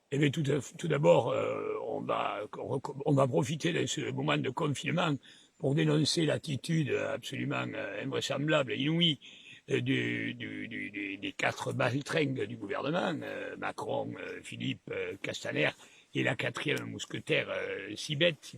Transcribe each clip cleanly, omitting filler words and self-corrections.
Eh bien, tout d'abord, on va profiter de ce moment de confinement pour dénoncer l'attitude absolument invraisemblable et inouïe des quatre baltringues du gouvernement, Macron, Philippe, Castaner et la quatrième mousquetaire, si bête,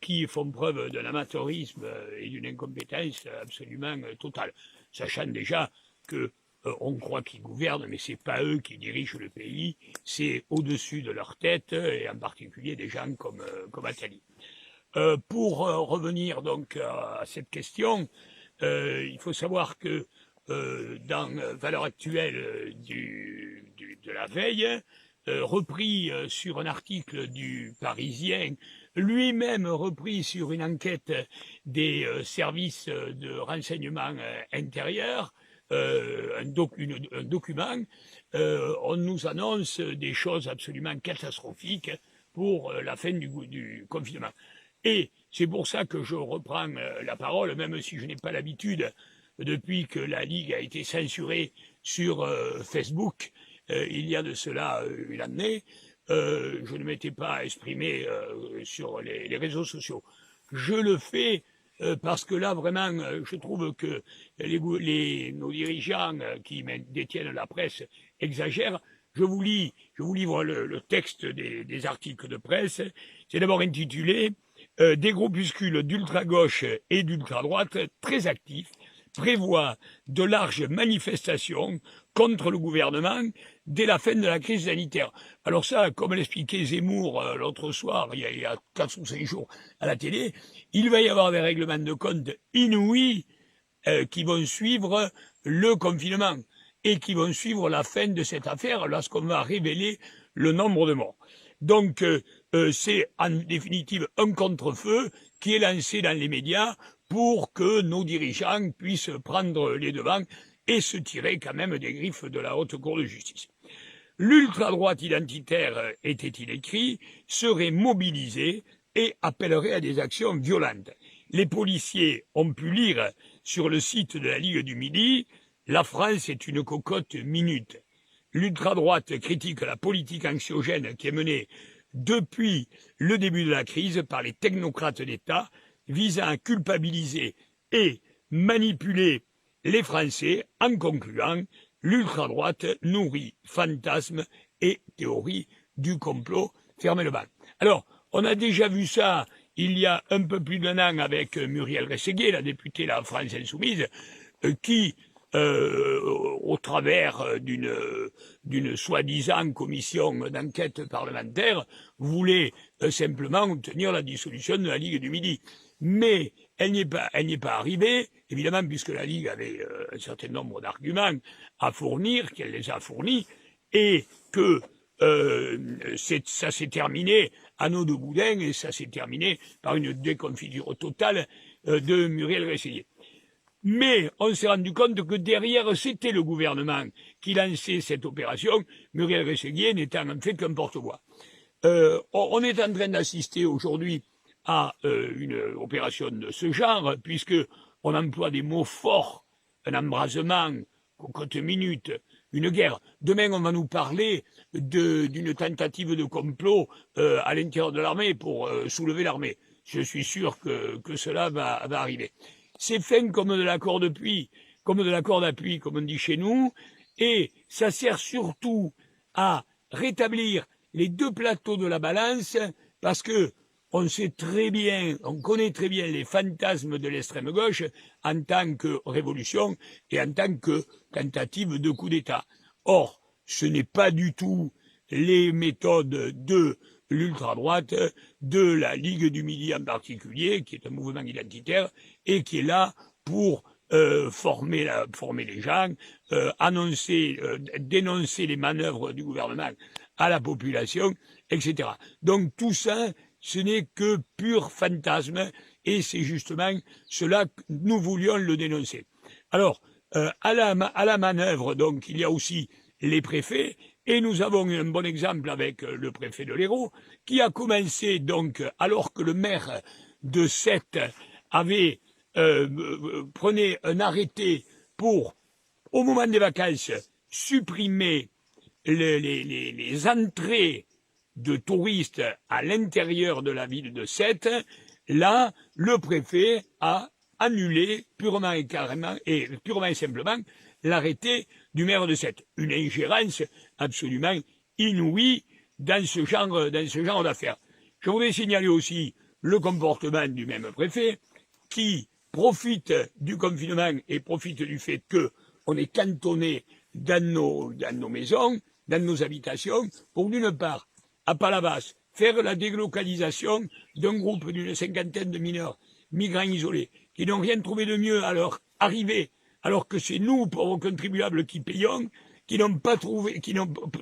qui font preuve d'un amateurisme et d'une incompétence absolument totale, sachant déjà que on croit qu'ils gouvernent, mais c'est pas eux qui dirigent le pays, c'est au-dessus de leur tête, et en particulier des gens comme Attali. Pour revenir donc à cette question, il faut savoir que dans Valeurs actuelles de la veille, repris sur un article du Parisien, lui-même repris sur une enquête des services de renseignement intérieur, un document, on nous annonce des choses absolument catastrophiques pour la fin du confinement. Et c'est pour ça que je reprends la parole, même si je n'ai pas l'habitude, depuis que la Ligue a été censurée sur Facebook, il y a de cela une année, je ne m'étais pas exprimé sur les réseaux sociaux. Je le fais parce que là, vraiment, je trouve que nos dirigeants qui détiennent la presse exagèrent. Je vous livre le texte des articles de presse. C'est d'abord intitulé des groupuscules d'ultra-gauche et d'ultra-droite très actifs prévoient de larges manifestations contre le gouvernement dès la fin de la crise sanitaire. Alors ça, comme l'expliquait Zemmour l'autre soir, il y a 4 ou 5 jours à la télé, il va y avoir des règlements de compte inouïs qui vont suivre le confinement et qui vont suivre la fin de cette affaire lorsqu'on va révéler le nombre de morts. Donc, c'est en définitive un contre-feu qui est lancé dans les médias pour que nos dirigeants puissent prendre les devants et se tirer quand même des griffes de la haute cour de justice. L'ultra-droite identitaire, était-il écrit, serait mobilisée et appellerait à des actions violentes. Les policiers ont pu lire sur le site de la Ligue du Midi « La France est une cocotte minute ». L'ultra-droite critique la politique anxiogène qui est menée depuis le début de la crise par les technocrates d'État visant à culpabiliser et manipuler les Français en concluant l'ultra-droite nourrit fantasmes et théories du complot. Fermez le banc. Alors, on a déjà vu ça il y a un peu plus d'un an avec Muriel Rességuier, la députée de la France Insoumise, qui, au travers d'une soi-disant commission d'enquête parlementaire, voulait simplement obtenir la dissolution de la Ligue du Midi. Mais elle n'y est pas arrivée, évidemment, puisque la Ligue avait un certain nombre d'arguments à fournir, qu'elle les a fournis, et que ça s'est terminé à nos deux boudins, et ça s'est terminé par une déconfiture totale de Muriel Rességuier. Mais on s'est rendu compte que derrière, c'était le gouvernement qui lançait cette opération, Muriel Rességuier n'étant en fait qu'un porte-voix. On est en train d'assister aujourd'hui à une opération de ce genre, puisque on emploie des mots forts, un embrasement, cocotte minute, une guerre. Demain, on va nous parler d'une tentative de complot à l'intérieur de l'armée pour soulever l'armée. Je suis sûr que cela va arriver. C'est fin comme de l'accord d'appui, comme on dit chez nous, et ça sert surtout à rétablir les deux plateaux de la balance, parce que on connaît très bien les fantasmes de l'extrême gauche en tant que révolution et en tant que tentative de coup d'État. Or, ce n'est pas du tout les méthodes de l'ultra-droite, de la Ligue du Midi en particulier, qui est un mouvement identitaire, et qui est là pour former les gens, dénoncer les manœuvres du gouvernement à la population, etc. Donc tout ça, ce n'est que pur fantasme, et c'est justement cela que nous voulions le dénoncer. Alors, à la manœuvre, donc, il y a aussi les préfets, et nous avons un bon exemple avec le préfet de l'Hérault, qui a commencé, donc, alors que le maire de Sète prenait un arrêté pour, au moment des vacances, supprimer les entrées de touristes à l'intérieur de la ville de Sète, là, le préfet a annulé purement et simplement l'arrêté du maire de Sète. Une ingérence absolument inouïe dans ce genre d'affaires. Je voudrais signaler aussi le comportement du même préfet qui profite du confinement et profite du fait qu'on est cantonné dans nos maisons, dans nos habitations, pour d'une part, à Palavas, faire la délocalisation d'un groupe d'une 50aine de mineurs migrants isolés qui n'ont rien trouvé de mieux à leur arrivée, alors que c'est nous, pauvres contribuables, qui payons, qui n'ont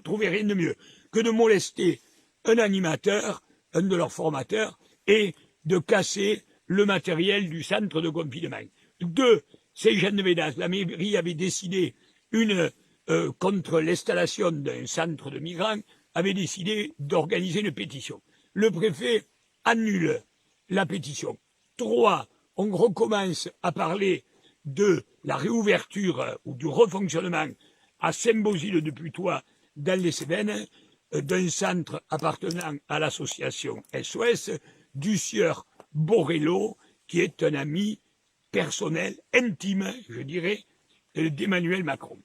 trouvé rien de mieux que de molester un animateur, un de leurs formateurs, et de casser le matériel du centre de confinement. Deux, Saint-Jean-de-Védas, la mairie avait décidé contre l'installation d'un centre de migrants, avait décidé d'organiser une pétition. Le préfet annule la pétition. 3, on recommence à parler de la réouverture ou du refonctionnement à Saint-Bosile de Putois dans les Cévennes d'un centre appartenant à l'association SOS du sieur Borrello, qui est un ami personnel, intime, je dirais, d'Emmanuel Macron,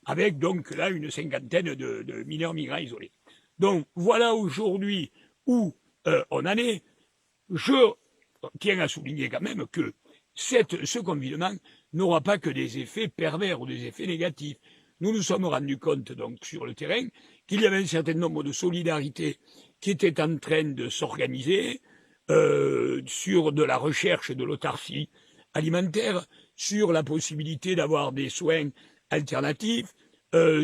avec donc là une 50aine de mineurs migrants isolés. Donc voilà aujourd'hui où on en est. Je tiens à souligner quand même que ce confinement n'aura pas que des effets pervers ou des effets négatifs. Nous nous sommes rendus compte donc sur le terrain qu'il y avait un certain nombre de solidarités qui étaient en train de s'organiser sur de la recherche de l'autarcie alimentaire, sur la possibilité d'avoir des soins alternatifs,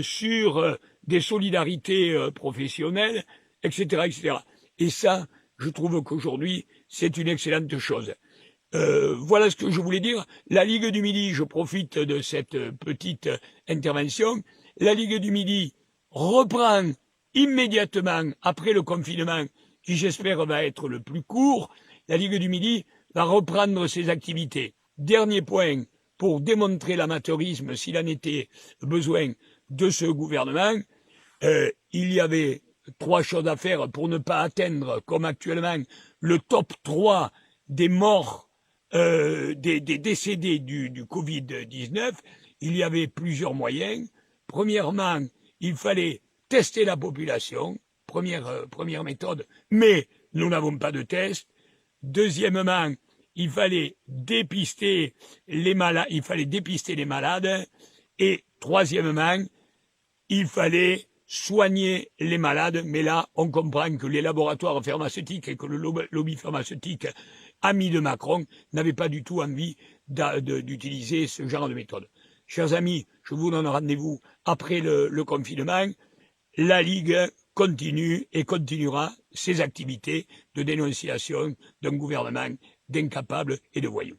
sur des solidarités professionnelles, etc., etc. Et ça, je trouve qu'aujourd'hui, c'est une excellente chose. Voilà ce que je voulais dire. La Ligue du Midi, je profite de cette petite intervention. La Ligue du Midi reprend immédiatement après le confinement, qui j'espère va être le plus court. La Ligue du Midi va reprendre ses activités. Dernier point, pour démontrer l'amateurisme, s'il en était besoin, de ce gouvernement, il y avait 3 choses à faire pour ne pas atteindre, comme actuellement, le top 3 des morts, des décédés du Covid-19. Il y avait plusieurs moyens. Premièrement, il fallait tester la population, première méthode, mais nous n'avons pas de test. Deuxièmement, il fallait dépister les malades, et troisièmement, il fallait soigner les malades, mais là, on comprend que les laboratoires pharmaceutiques et que le lobby pharmaceutique ami de Macron n'avaient pas du tout envie d'utiliser ce genre de méthode. Chers amis, je vous donne rendez-vous après le confinement. La Ligue continue et continuera ses activités de dénonciation d'un gouvernement d'incapables et de voyous.